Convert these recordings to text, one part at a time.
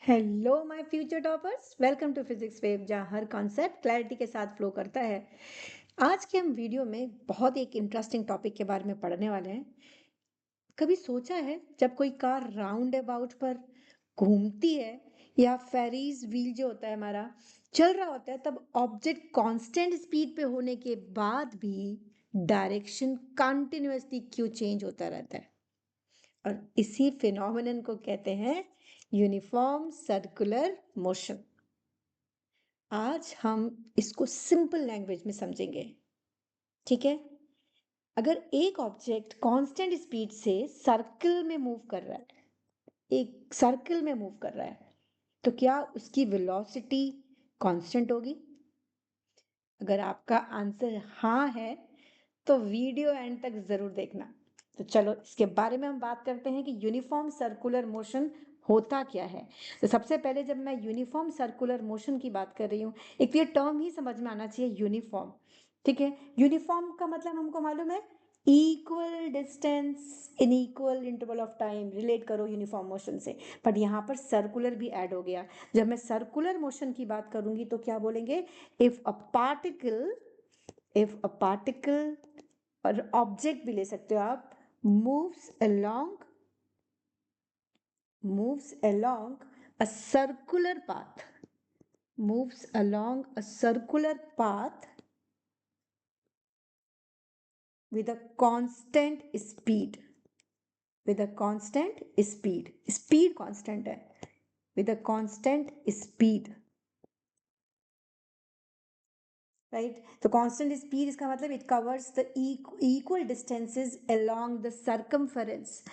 Hello my future toppers, welcome to physics wave, जहाँ हर concept clarity के साथ फ्लो करता है। आज के हम वीडियो में बहुत एक इंटरेस्टिंग टॉपिक के बारे में पढ़ने वाले हैं। कभी सोचा है जब कोई कार राउंड अबाउट पर घूमती है या फेरीज व्हील जो होता है हमारा चल रहा होता है, तब ऑब्जेक्ट कांस्टेंट स्पीड पे होने के बाद भी डायरेक्शन कंटिन्यूअसली क्यों चेंज होता रहता है? और इसी फिनोमेनन को कहते हैं यूनिफॉर्म सर्कुलर मोशन। आज हम इसको सिंपल लैंग्वेज में समझेंगे, ठीक है? अगर एक ऑब्जेक्ट कांस्टेंट स्पीड से सर्कल में मूव कर रहा है, एक सर्कल में मूव कर रहा है, तो क्या उसकी वेलोसिटी कांस्टेंट होगी? अगर आपका आंसर हाँ है तो वीडियो एंड तक जरूर देखना। तो चलो इसके बारे में हम बात करते हैं कि यूनिफॉर्म सर्कुलर मोशन होता क्या है। तो सबसे पहले जब मैं यूनिफॉर्म सर्कुलर मोशन की बात कर रही हूँ, एक तो ये टर्म ही समझ में आना चाहिए, यूनिफॉर्म। ठीक है, यूनिफॉर्म का मतलब हमको मालूम है, equal distance in equal interval of time relate करो यूनिफॉर्म मोशन से। बट यहाँ पर सर्कुलर भी ऐड हो गया। जब मैं सर्कुलर मोशन की बात करूंगी तो क्या बोलेंगे? इफ अ पार्टिकल और ऑब्जेक्ट भी ले सकते हो आप, moves along a circular path, moves along a circular path with a constant speed, speed constant है, with a constant speed, right? तो कांस्टेंट स्पीड इसका मतलब it covers the equal distances along the circumference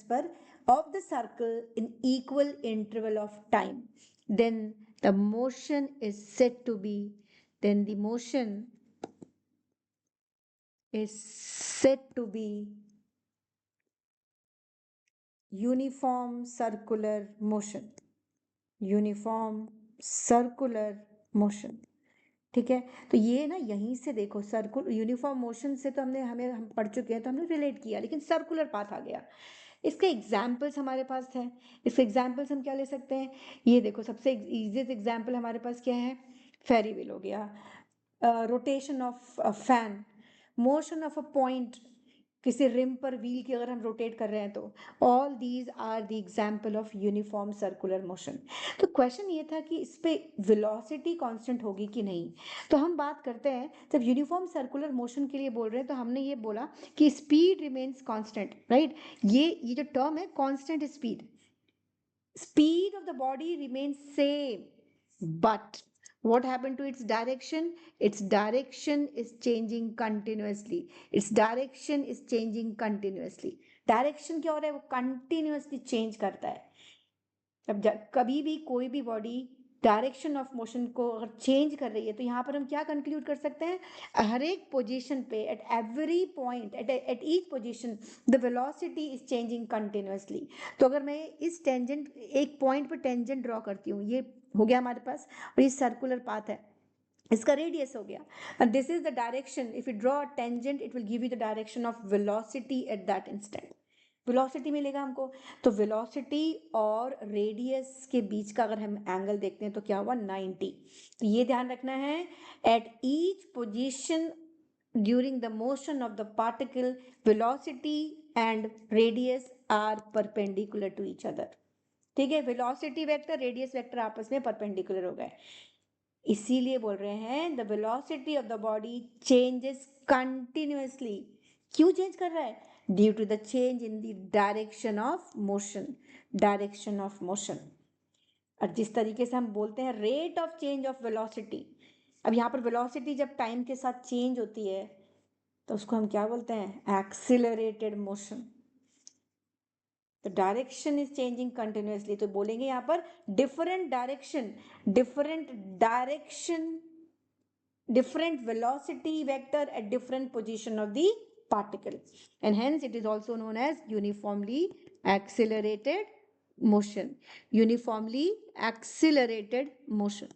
पर of the circle in equal interval of time, then the motion is said to be then the motion is said to be uniform circular motion, uniform circular motion। ठीक है, तो ये ना यहीं से देखो, circular uniform motion से तो हम पढ़ चुके हैं, तो हमने रिलेट किया, लेकिन सर्कुलर पाथ आ गया। इसके एग्जाम्पल्स हमारे पास है। इसके एग्जाम्पल्स हम क्या ले सकते हैं? ये देखो, सबसे इजीएस्ट एग्जाम्पल हमारे पास क्या है? फेरी व्हील हो गया, rotation of fan, motion of a point, किसी रिम पर व्हील की अगर हम रोटेट कर रहे हैं, तो all these are the example of uniform circular motion. तो क्वेश्चन ये था कि इस पे वेलोसिटी कांस्टेंट होगी कि नहीं। तो हम बात करते हैं, जब यूनिफॉर्म सर्कुलर मोशन के लिए बोल रहे हैं तो हमने ये बोला कि स्पीड रिमेन्स कांस्टेंट, राइट? ये जो टर्म है constant speed, speed of the body remains same, but what happened to its direction? Its direction is changing continuously, direction क्या हो रहा है? वो कंटिन्यूअसली चेंज करता है। अब कभी भी कोई भी बॉडी डायरेक्शन ऑफ मोशन को अगर चेंज कर रही है, तो यहाँ पर हम क्या कंक्लूड कर सकते हैं? हर एक पोजीशन पे, at every point, eight each position, the velocity is changing continuously. तो अगर मैं इस टेंजेंट, एक पॉइंट पर टेंजेंट ड्रॉ करती हूँ, ये हो गया हमारे पास, और ये सर्कुलर पाथ है, इसका रेडियस हो गया, and this is the direction. If you draw a tangent, it will give you the direction of velocity at that instant. Velocity मिलेगा हमको। तो वेलोसिटी और रेडियस के बीच का अगर हम एंगल देखते हैं तो क्या हुआ? 90। तो ये ध्यान रखना है, at each position during the motion of the particle, velocity and radius are perpendicular to each other. ठीक है, वेलोसिटी वेक्टर, रेडियस वेक्टर आपस में परपेंडिकुलर हो गए, इसीलिए बोल रहे हैं the velocity of the body changes continuously. क्यों चेंज कर रहा है? Due to the change in the direction of motion, direction of motion. और जिस तरीके से हम बोलते हैं rate of change of velocity, अब यहाँ पर वेलोसिटी जब टाइम के साथ चेंज होती है तो उसको हम क्या बोलते हैं? Accelerated motion. तो डायरेक्शन इज चेंजिंग कंटिन्यूअसली, तो बोलेंगे यहाँ पर different direction, different velocity vector at different position of the particle, and hence it is also known as uniformly accelerated motion,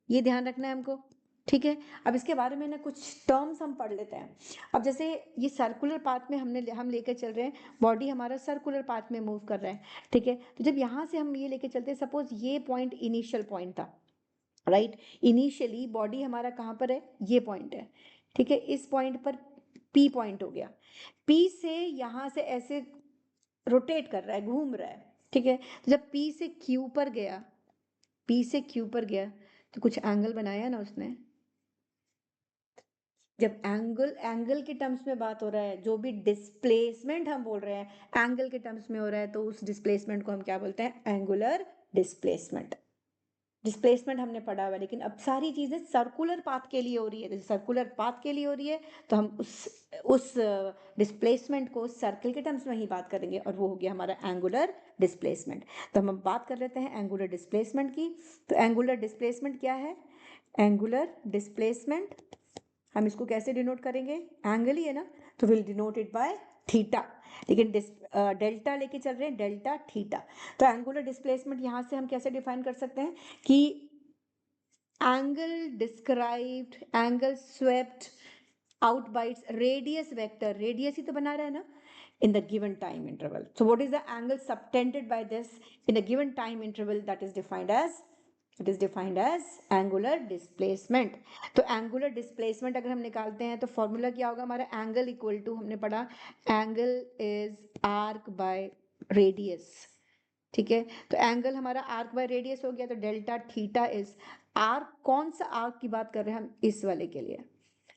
ये ध्यान रखना है हमको। ठीक है। अब इसके बारे में ना कुछ टर्म्स हम पढ़ लेते हैं। अब जैसे ये सर्कुलर पाथ में हम लेकर चल रहे हैं, बॉडी हमारा सर्कुलर पाथ में मूव कर रहा है, ठीक है। तो जब यहाँ से हम ये लेके चलते हैं, सपोज ये पॉइंट इनिशियल पॉइंट था, राइट। इनिशियली बॉडी हमारा कहाँ पर है, ये पॉइंट है, ठीक है। इस पॉइंट पर पी पॉइंट हो गया, पी से यहाँ से ऐसे रोटेट कर रहा है, घूम रहा है, ठीक है। तो जब पी से क्यू पर गया, पी से क्यू पर गया, तो कुछ एंगल बनाया ना उसने। जब एंगल के टर्म्स में बात हो रहा है, जो भी डिस्प्लेसमेंट हम बोल रहे हैं एंगल के टर्म्स में हो रहा है, तो उस डिस्प्लेसमेंट को हम क्या बोलते हैं, एंगुलर डिस्प्लेसमेंट। डिस्प्लेसमेंट हमने पढ़ा हुआ है, लेकिन अब सारी चीजें सर्कुलर पाथ के लिए हो रही है। जैसे सर्कुलर पाथ के लिए हो रही है, तो हम उस डिस्प्लेसमेंट को सर्कल के टर्म्स में ही बात करेंगे, और वो हो गया हमारा एंगुलर डिस्प्लेसमेंट। तो हम बात कर लेते हैं एंगुलर डिस्प्लेसमेंट की। तो एंगुलर डिस्प्लेसमेंट क्या है, एंगुलर डिस्प्लेसमेंट हम इसको कैसे डिनोट करेंगे, एंगल ही है ना, तो will denote it by theta. लेकिन डेल्टा लेके चल रहे हैं, डेल्टा थीटा। तो एंगुलर डिस्प्लेसमेंट यहाँ से हम कैसे डिफाइन कर सकते हैं कि angle described, angle swept out by its radius vector, radius ही तो बना रहा है ना, in the given time interval. So what is the angle subtended by this in a given time interval, that is defined as angular displacement. तो angular displacement अगर हम निकालते हैं तो फॉर्मूला क्या होगा हमारा, एंगल इक्वल टू, हमने पढ़ा angle is arc by radius, ठीक है। तो एंगल हमारा आर्क बाय रेडियस हो गया, तो डेल्टा थीटा इज आर्क, कौन सा आर्क की बात कर रहे हैं हम, इस वाले के लिए।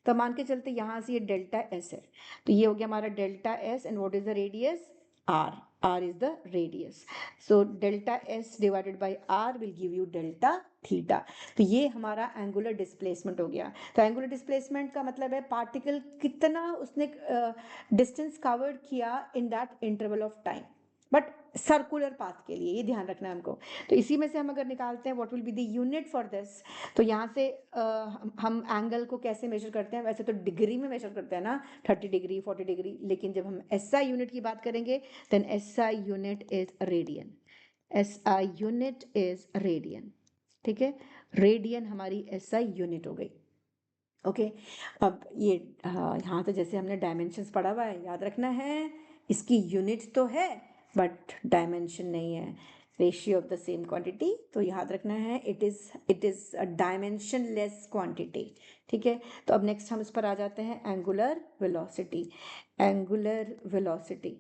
तो मान के चलते यहाँ से ये डेल्टा एस है, तो ये हो गया हमारा delta S, and what is the radius, R, R is the radius. So delta S divided by R will give you delta theta. तो ये हमारा एंगुलर डिस्प्लेसमेंट हो गया। तो एंगुलर डिस्प्लेसमेंट का मतलब है पार्टिकल कितना उसने डिस्टेंस कवर्ड किया in that interval of time, but circular path के लिए, ये ध्यान रखना है हमको। तो इसी में से हम अगर निकालते हैं what will be the unit for this, तो यहाँ से हम एंगल को कैसे मेजर करते हैं, वैसे तो डिग्री में मेजर करते हैं ना, 30 डिग्री 40 डिग्री, लेकिन जब हम एसआई यूनिट की बात करेंगे then SI unit is radian, SI unit is radian, ठीक है। रेडियन हमारी एसआई यूनिट हो गई, ओके। अब ये यहाँ तो जैसे हमने डायमेंशंस पढ़ा हुआ है, याद रखना है, इसकी यूनिट तो है बट डायमेंशन नहीं है, ratio of the same quantity, तो याद रखना है it is a dimension less quantity, ठीक है। तो अब नेक्स्ट हम इस पर आ जाते हैं, angular velocity. Angular velocity,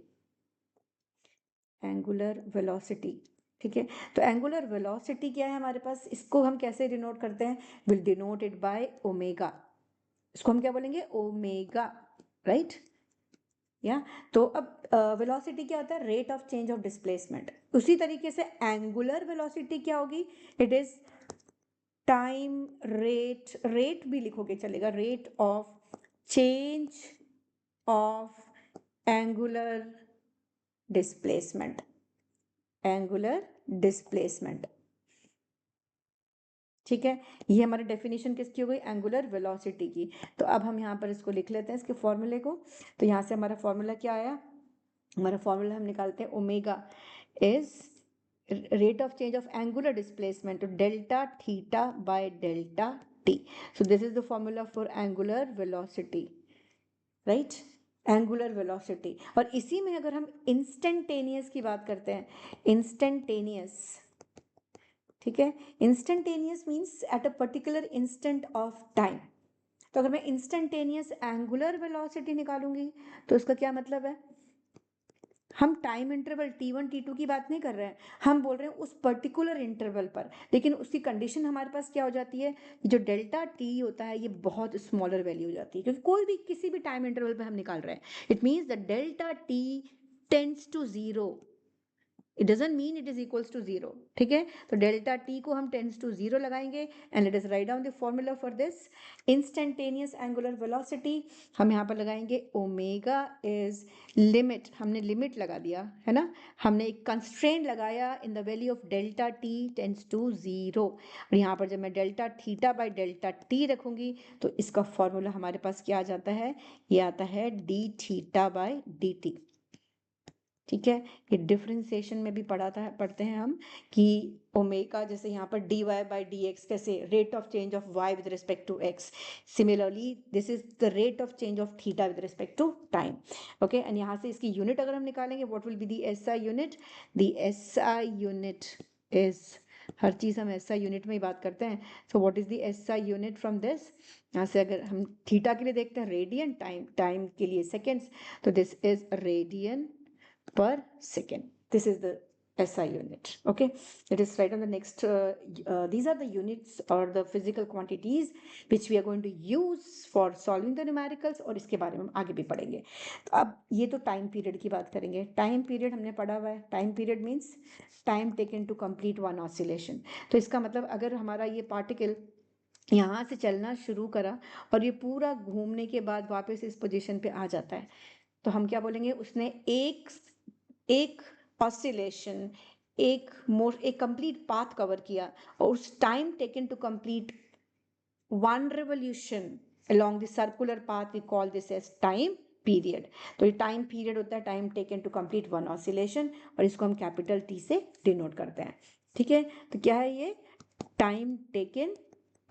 angular velocity, ठीक है। तो एंगुलर वेलोसिटी क्या है हमारे पास, इसको हम कैसे डिनोट करते हैं, will denote it by omega. इसको हम क्या बोलेंगे, ओमेगा, राइट, या। तो अब वेलोसिटी क्या होता है, rate of change of displacement. उसी तरीके से एंगुलर वेलोसिटी क्या होगी, it is time rate, rate भी लिखोगे चलेगा, rate of change of angular displacement, angular displacement, ठीक है। ये हमारी डेफिनेशन किसकी हो गई, एंगुलर वेलोसिटी की। तो अब हम यहाँ पर इसको लिख लेते हैं, इसके फॉर्मूले को। तो यहाँ से हमारा फॉर्मूला क्या आया, हमारा फॉर्मूला हम निकालते हैं, omega is rate of change of angular displacement, तो delta theta by delta t. So this is the formula for angular velocity, right, angular velocity. और इसी में अगर हम इंस्टेंटेनियस की बात करते हैं, इंस्टेंटेनियस, ठीक है, instantaneous means at a particular instant of time. तो अगर मैं इंस्टेंटेनियस एंगुलर वेलोसिटी निकालूंगी तो इसका क्या मतलब है, हम टाइम इंटरवल t1 t2 की बात नहीं कर रहे हैं, हम बोल रहे हैं उस पर्टिकुलर इंटरवल पर, लेकिन उसकी कंडीशन हमारे पास क्या हो जाती है, जो डेल्टा t होता है ये बहुत स्मॉलर वैल्यू हो जाती है, क्योंकि कोई भी किसी भी टाइम इंटरवल पे हम निकाल रहे हैं, it means the delta t tends to zero, it doesn't mean it is equals to zero, ठीक है। तो डेल्टा टी को हम टेंड्स टू जीरो लगाएंगे, and let us write down the formula for this instantaneous angular velocity. हम यहाँ पर लगाएंगे ओमेगा इज लिमिट, हमने लिमिट लगा दिया है ना, हमने एक कंस्ट्रेंट लगाया in the value of delta T tends to zero, और यहाँ पर जब मैं delta theta by delta T रखूंगी तो इसका फॉर्मूला हमारे पास क्या आ जाता है, ये आता है D theta by D T, ठीक है। ये डिफरेंशिएशन में भी पढ़ते हैं हम कि ओमेगा, जैसे यहाँ पर dy by dx, कैसे rate of change of y with respect to x, similarly this is the rate of change of theta with respect to time. Okay, and यहाँ से इसकी यूनिट अगर हम निकालेंगे, what will be the SI unit? The SI unit is, हर चीज हम SI unit में ही बात करते हैं, so what is the SI unit from this? यहाँ से अगर हम थीटा के लिए देखते हैं रेडियन, टाइम के लिए सेकेंड्स, तो this is radian per second. This is the SI unit. Okay, let us write on the next. These are the units or the physical quantities which we are going to use for solving the numericals, और इसके बारे में हम आगे भी पढ़ेंगे। तो अब ये तो टाइम पीरियड की बात करेंगे। टाइम पीरियड हमने पढ़ा हुआ है। Time period means time taken to complete one oscillation. तो इसका मतलब अगर हमारा ये पार्टिकल यहाँ से चलना शुरू करा और ये पूरा घूमने के बाद वापस इस पोजीशन पे आ जाता है, तो हम क्या बोलेंगे? उसने एक ऑसिलेशन, एक कंप्लीट पाथ कवर किया, और उस time taken to complete one revolution along the circular path, we call this as time period. तो ये टाइम पीरियड होता है time taken to complete one oscillation, और इसको हम कैपिटल T से डिनोट करते हैं। ठीक है, तो क्या है ये? Time taken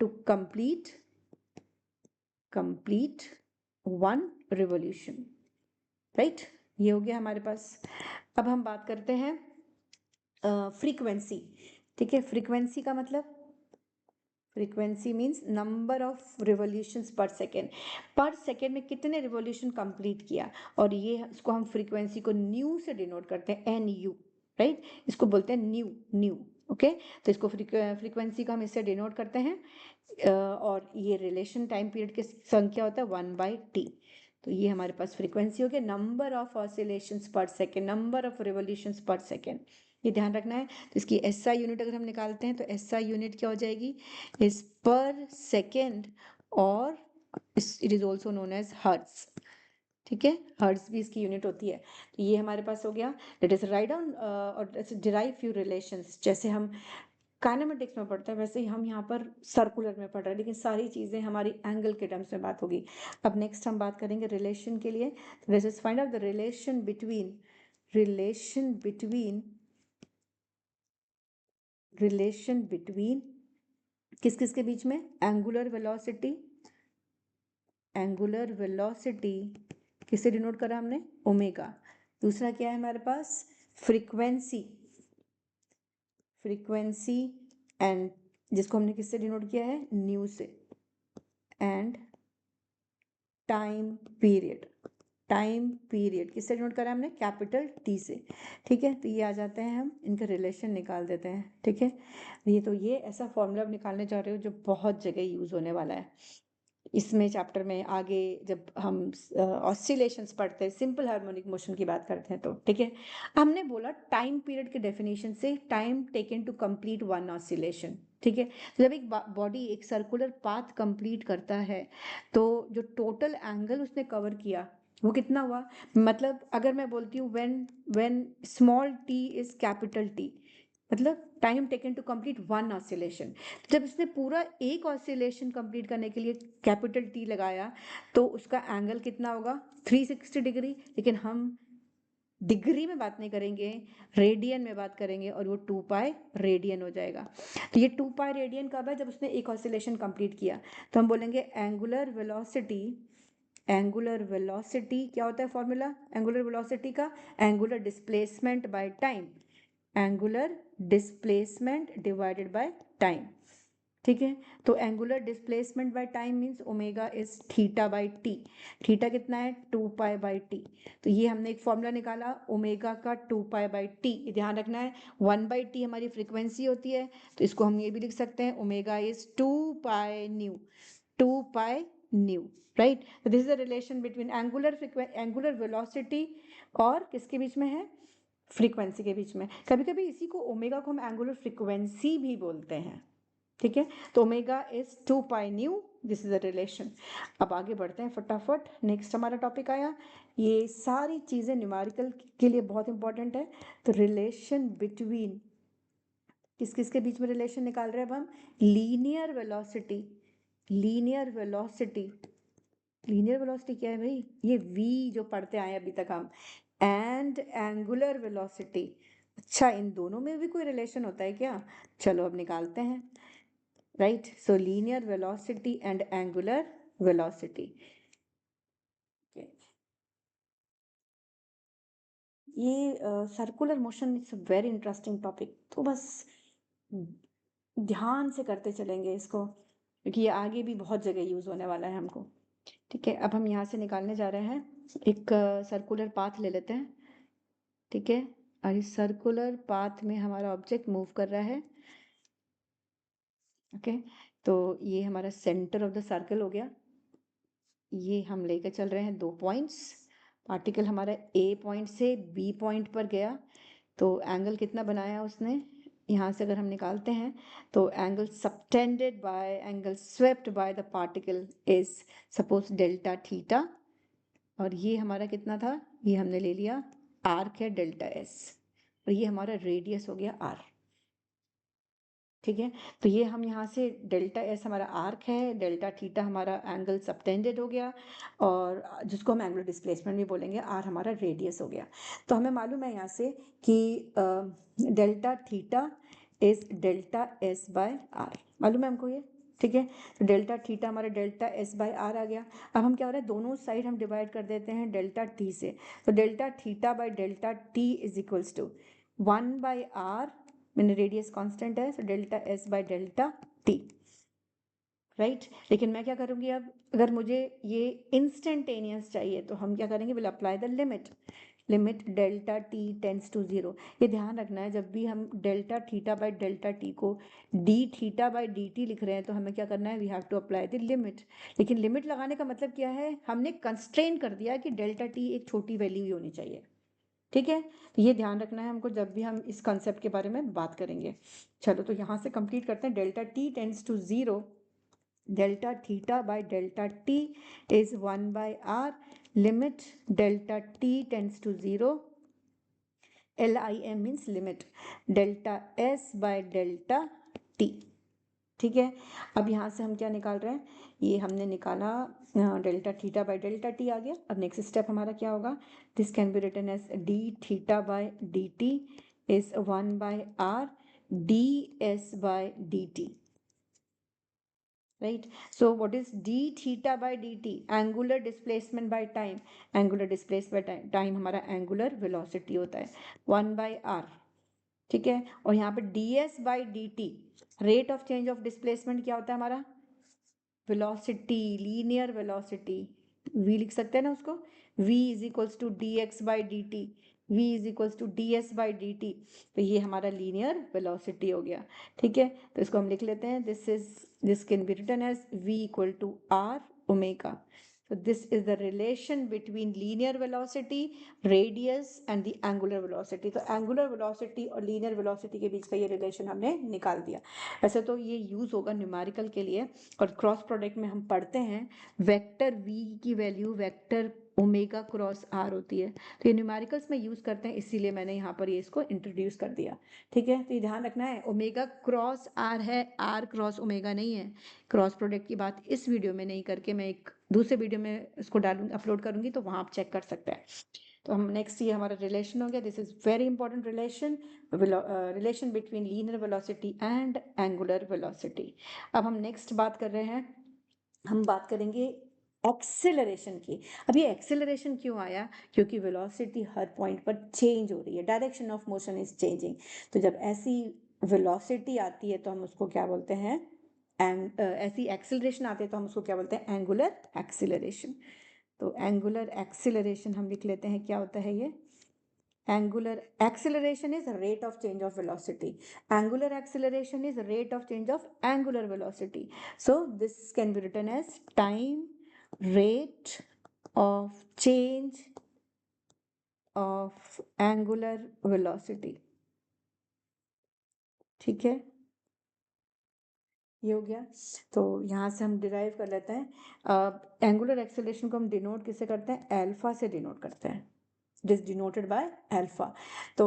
to complete one revolution, right? ये हो गया हमारे पास। अब हम बात करते हैं फ्रीक्वेंसी। ठीक है, फ्रीक्वेंसी का मतलब, frequency means number of revolutions पर सेकेंड में कितने रिवोल्यूशन कंप्लीट किया, और ये इसको हम फ्रीक्वेंसी को न्यू से डिनोट करते हैं, NU, राइट? इसको बोलते हैं न्यू। ओके, तो इसको फ्रीक्वेंसी को हम इससे डिनोट करते हैं, और ये रिलेशन टाइम पीरियड की संख्या होता है 1/T। तो ये हमारे पास फ्रीक्वेंसी हो गया, नंबर ऑफ ऑसिलेशंस पर सेकेंड, नंबर ऑफ रिवोल्यूशंस पर सेकेंड, ये ध्यान रखना है। तो इसकी SI यूनिट अगर हम निकालते हैं तो SI यूनिट क्या हो जाएगी? इज पर सेकेंड, और it is also known as hertz. ठीक है, हर्ट्ज भी इसकी यूनिट होती है। तो ये हमारे पास हो गया। लेट अस राइट डाउन और डिराइव फ्यू रिलेशंस। जैसे हम काइनेमेटिक्स में पढ़ते हैं वैसे ही हम यहाँ पर सर्कुलर में पढ़ रहे हैं, लेकिन सारी चीजें हमारी एंगल के टर्म्स में बात होगी। अब नेक्स्ट हम बात करेंगे रिलेशन के लिए। Let's just find out the relation between किस किस के बीच में? एंगुलर वेलोसिटी किससे डिनोट करा हमने? ओमेगा। दूसरा क्या है हमारे पास? फ्रीक्वेंसी एंड, जिसको हमने किससे डिनोट किया है? न्यू से। एंड टाइम पीरियड किससे डिनोट करा हमने? कैपिटल T से। ठीक है, तो ये आ जाते हैं, हम इनका रिलेशन निकाल देते हैं। ठीक है, ये ऐसा फॉर्मूला निकालने जा रहे हो जो बहुत जगह यूज होने वाला है इसमें चैप्टर में। आगे जब हम ऑसिलेशंस पढ़ते हैं, सिंपल हार्मोनिक मोशन की बात करते हैं, तो ठीक है, हमने बोला टाइम पीरियड के डेफिनेशन से time taken to complete one oscillation. ठीक है, तो जब एक बॉडी एक सर्कुलर पाथ कंप्लीट करता है, तो जो टोटल एंगल उसने कवर किया वो कितना हुआ? मतलब अगर मैं बोलती हूँ when small t is capital T, मतलब time taken to complete one oscillation. जब इसने पूरा एक ऑसिलेशन कंप्लीट करने के लिए कैपिटल T लगाया, तो उसका एंगल कितना होगा? 360 डिग्री। लेकिन हम डिग्री में बात नहीं करेंगे, रेडियन में बात करेंगे, और वो 2π रेडियन हो जाएगा। तो ये 2π रेडियन कब है? जब उसने एक ऑसिलेशन कंप्लीट किया। तो हम बोलेंगे एंगुलर वेलोसिटी क्या होता है फॉर्मूला एंगुलर वेलोसिटी का? Angular displacement by time, angular displacement divided by time. ठीक है, तो angular displacement by time means omega is theta by T. Theta कितना है? 2π/t। तो ये हमने एक फॉर्मूला निकाला ओमेगा का 2π/t। ध्यान रखना है 1/t हमारी फ्रीक्वेंसी होती है, तो इसको हम ये भी लिख सकते हैं ओमेगा इज 2π राइट। तो this is the relation between angular velocity और किसके बीच में है? फ्रीक्वेंसी के बीच में। कभी कभी इसी को ओमेगा को हम एंगुलर फ्रीक्वेंसी भी बोलते हैं। ठीक है, तो omega is 2π, this is the relation. अब आगे बढ़ते हैं फटाफट। नेक्स्ट हमारा टॉपिक आया, ये सारी चीजें न्यूमेरिकल के लिए बहुत इंपॉर्टेंट है। तो रिलेशन बिटवीन किस किस के बीच में रिलेशन निकाल रहे हैं अब हम? लीनियर वेलोसिटी क्या है भाई? ये v जो पढ़ते आए अभी तक हम, एंड एंगुलर वेलोसिटी। अच्छा, इन दोनों में भी कोई रिलेशन होता है क्या? चलो अब निकालते हैं। Right, so linear velocity and angular velocity. ये circular motion it's a very interesting topic, तो बस ध्यान से करते चलेंगे इसको, क्योंकि ये आगे भी बहुत जगह यूज होने वाला है हमको। ठीक है, अब हम यहाँ से निकालने जा रहे हैं, एक सर्कुलर पाथ ले लेते हैं। ठीक है, और इस सर्कुलर पाथ में हमारा ऑब्जेक्ट मूव कर रहा है। ओके, तो ये हमारा सेंटर ऑफ द सर्कल हो गया। ये हम लेकर चल रहे हैं 2 पॉइंट्स। पार्टिकल हमारा ए पॉइंट से बी पॉइंट पर गया, तो एंगल कितना बनाया उसने, यहाँ से अगर हम निकालते हैं तो angle subtended bye angle swept by the particle is suppose delta theta, और ये हमारा कितना था, ये हमने ले लिया आर्क है डेल्टा एस, और ये हमारा रेडियस हो गया आर। ठीक है, तो ये हम यहाँ से डेल्टा एस हमारा आर्क है, डेल्टा थीटा हमारा एंगल सबटेंडेड हो गया, और जिसको हम एंगुलर डिस्प्लेसमेंट भी बोलेंगे, आर हमारा रेडियस हो गया। तो हमें मालूम है यहाँ से कि delta theta is delta S by R, मालूम है हमको ये। ठीक है, तो डेल्टा थीटा हमारा डेल्टा एस बाय आर आ गया। अब हम क्या हो रहा है, दोनों साइड हम डिवाइड कर देते हैं डेल्टा टी से, तो delta theta by delta T is equals to 1 by R, मैंने रेडियस कांस्टेंट है, so delta S by delta T. Right, लेकिन मैं क्या करूंगी अब, अगर मुझे ये इंस्टेंटेनियस चाहिए तो हम क्या करेंगे, will apply the limit, limit delta T tends to 0। ये ध्यान रखना है, जब भी हम delta theta by delta T को d theta by D t लिख रहे हैं, तो हमें क्या करना है, we have to apply the limit. लेकिन लिमिट लगाने का मतलब क्या है, हमने कंस्ट्रेन कर दिया कि डेल्टा टी एक छोटी वैल्यू ही होनी चाहिए। ठीक है, तो ये ध्यान रखना है हमको जब भी हम इस कॉन्सेप्ट के बारे में बात करेंगे। चलो, तो यहाँ से कंप्लीट करते हैं, delta T tends to 0, delta theta by delta T is 1 by R, limit delta T tends to 0, LIM means limit delta S by delta T. ठीक है, अब यहाँ से हम क्या निकाल रहे हैं, ये हमने निकाला delta theta by delta t आ गया। अब नेक्स्ट स्टेप हमारा क्या होगा, this can be written as d theta by D t is 1 by r d s by D t. right, so what is d theta by dt, angular displacement by time, angular displacement by time हमारा angular velocity होता है 1 by r। ठीक है, और यहाँ पे ds by dt rate of change of displacement क्या होता है हमारा, वेलोसिटी, लीनियर वेलोसिटी, v लिख सकते हैं ना उसको, v is equals to D X by D T, v is equals to D S by D T, तो ये हमारा लीनियर वेलोसिटी हो गया। ठीक है, तो इसको हम लिख लेते हैं, this can be written as v equal to R omega. So this is the relation between linear velocity, radius and the angular velocity. तो angular velocity और linear velocity के बीच का ये relation हमने निकाल दिया। वैसे तो ये यूज होगा न्यूमेरिकल के लिए, और क्रॉस प्रोडक्ट में हम पढ़ते हैं वेक्टर v की value vector omega cross r होती है, तो ये न्यूमेरिकल्स में यूज करते हैं, इसीलिए मैंने यहाँ पर ये इसको इंट्रोड्यूस कर दिया। ठीक है, तो ये ध्यान रखना है, ओमेगा क्रॉस r है, r क्रॉस ओमेगा नहीं है। क्रॉस प्रोडक्ट की बात इस वीडियो में नहीं करके मैं एक दूसरे वीडियो में इसको डालूंगी, अपलोड करूंगी, तो वहां आप चेक कर सकते हैं। तो हम नेक्स्ट, ये हमारा रिलेशन हो गया, this is very important relation, relation between linear velocity and angular velocity. अब हम नेक्स्ट बात कर रहे हैं, हम बात करेंगे एक्सेलरेशन की। अब ये एक्सेलरेशन क्यों आया, क्योंकि वेलोसिटी हर पॉइंट पर चेंज हो रही है, direction of motion is changing. तो जब ऐसी वेलोसिटी आती है तो हम उसको क्या बोलते हैं, ऐसी एक्सेलरेशन आती है तो हम उसको क्या बोलते हैं, एंगुलर एक्सेलरेशन। तो एंगुलर एक्सेलरेशन हम लिख लेते हैं, क्या होता है ये, angular acceleration is rate of change of velocity, angular acceleration is rate of change of angular velocity. So this can be written as time rate of change of angular velocity। ठीक है, ये हो गया। तो यहाँ से हम डिराइव कर लेते हैं, एंगुलर एक्सेलरेशन को हम डिनोट किससे करते हैं, अल्फा से डिनोट करते हैं, it is denoted by alpha. तो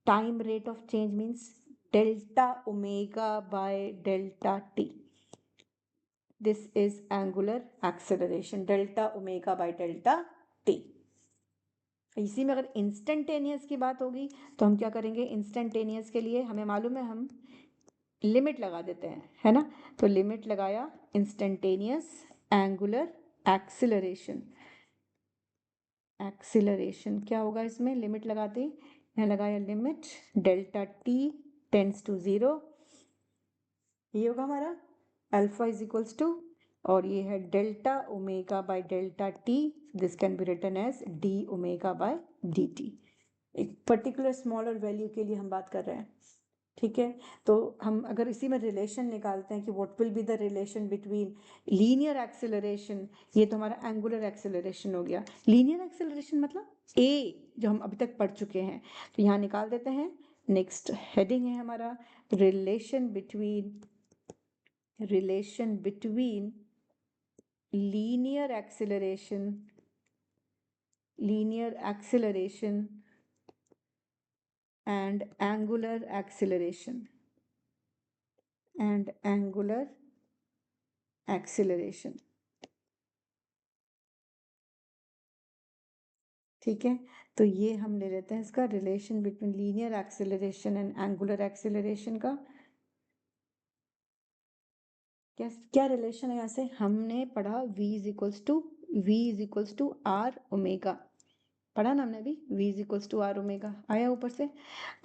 time rate of change means delta omega by delta T, this is angular acceleration, delta omega by delta t. इसी में अगर इंस्टेंटेनियस की बात होगी तो हम क्या करेंगे, इंस्टेंटेनियस के लिए हमें मालूम है, हम लिमिट लगा देते हैं, है ना। तो लिमिट लगाया, इंस्टेंटेनियस एंगुलर एक्सिलरेशन, एक्सिलरेशन क्या होगा इसमें, लिमिट लगाते ही यहाँ लगाया limit delta T tends to 0, ये होगा हमारा अल्फा इज इक्वल्स टू, और ये है delta omega by delta T, this can be written as D omega by D T. एक पर्टिकुलर स्मॉलर वैल्यू के लिए हम बात कर रहे हैं, ठीक है। तो हम अगर इसी में रिलेशन निकालते हैं कि what will be the relation between linear acceleration, ये तो हमारा एंगुलर एक्सेलरेशन हो गया, लीनियर एक्सेलरेशन मतलब ए जो हम अभी तक पढ़ चुके हैं, तो यहाँ निकाल देते हैं। नेक्स्ट हेडिंग है हमारा relation between linear acceleration and angular acceleration ठीक है। तो ये हम ले लेते हैं इसका relation between linear acceleration and angular acceleration का। क्या क्या रिलेशन है, यहाँ से हमने पढ़ा v is equals to R omega, पढ़ा ना हमने अभी, v is equals to R omega आया ऊपर से।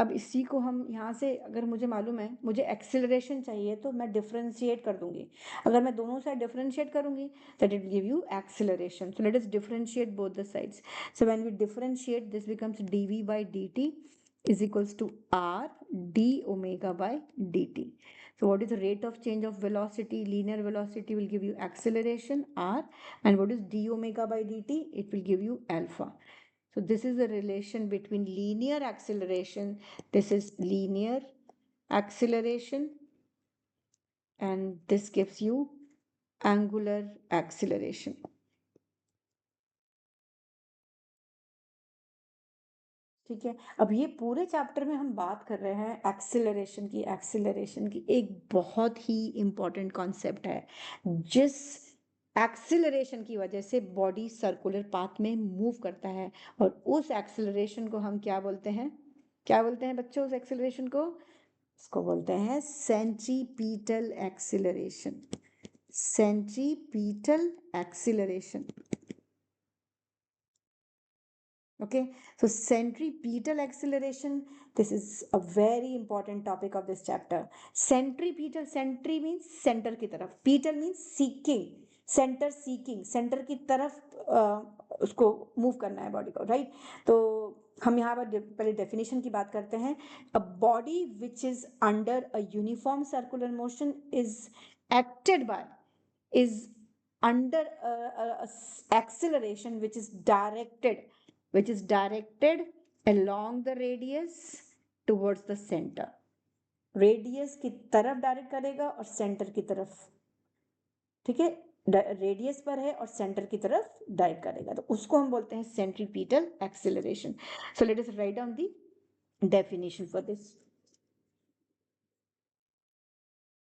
अब इसी को हम यहाँ से, अगर मुझे मालूम है मुझे एक्सेलरेशन चाहिए तो मैं डिफरेंशिएट कर दूंगी, अगर मैं दोनों साइड डिफरेंशिएट करूंगी that it give you acceleration. So let us differentiate both the sides. So when we differentiate this becomes dv by dt is equals to r d omega by dt. So what is the rate of change of velocity? Linear velocity will give you acceleration r, and what is d omega by dt? It will give you alpha. So this is the relation between linear acceleration, this is linear acceleration, and this gives you angular acceleration. ठीक है। अब ये पूरे chapter में हम बात कर रहे हैं एक्सेलरेशन की एक बहुत ही इंपॉर्टेंट कॉन्सेप्ट है, जिस एक्सेलरेशन की वजह से बॉडी सर्कुलर पाथ में मूव करता है, और उस एक्सेलरेशन को हम क्या बोलते हैं, क्या बोलते हैं बच्चों उस एक्सेलरेशन को, इसको बोलते हैं centripetal acceleration, centripetal acceleration. Okay, so centripetal acceleration, this is a very important topic of this chapter. Centripetal, centri means center की तरफ, petal means seeking, center seeking, center की तरफ उसको move करना है बॉडी को, right? तो हम यहाँ पर पहले definition की बात करते हैं। A body which is under a uniform circular motion is acted by, is under a acceleration which is directed along the radius towards the center. Radius की तरफ डायरेक्ट करेगा और सेंटर की तरफ, ठीक है, रेडियस पर है और सेंटर की तरफ डायरेक्ट करेगा, तो उसको हम बोलते हैं centripetal acceleration. So let us write down the definition for this.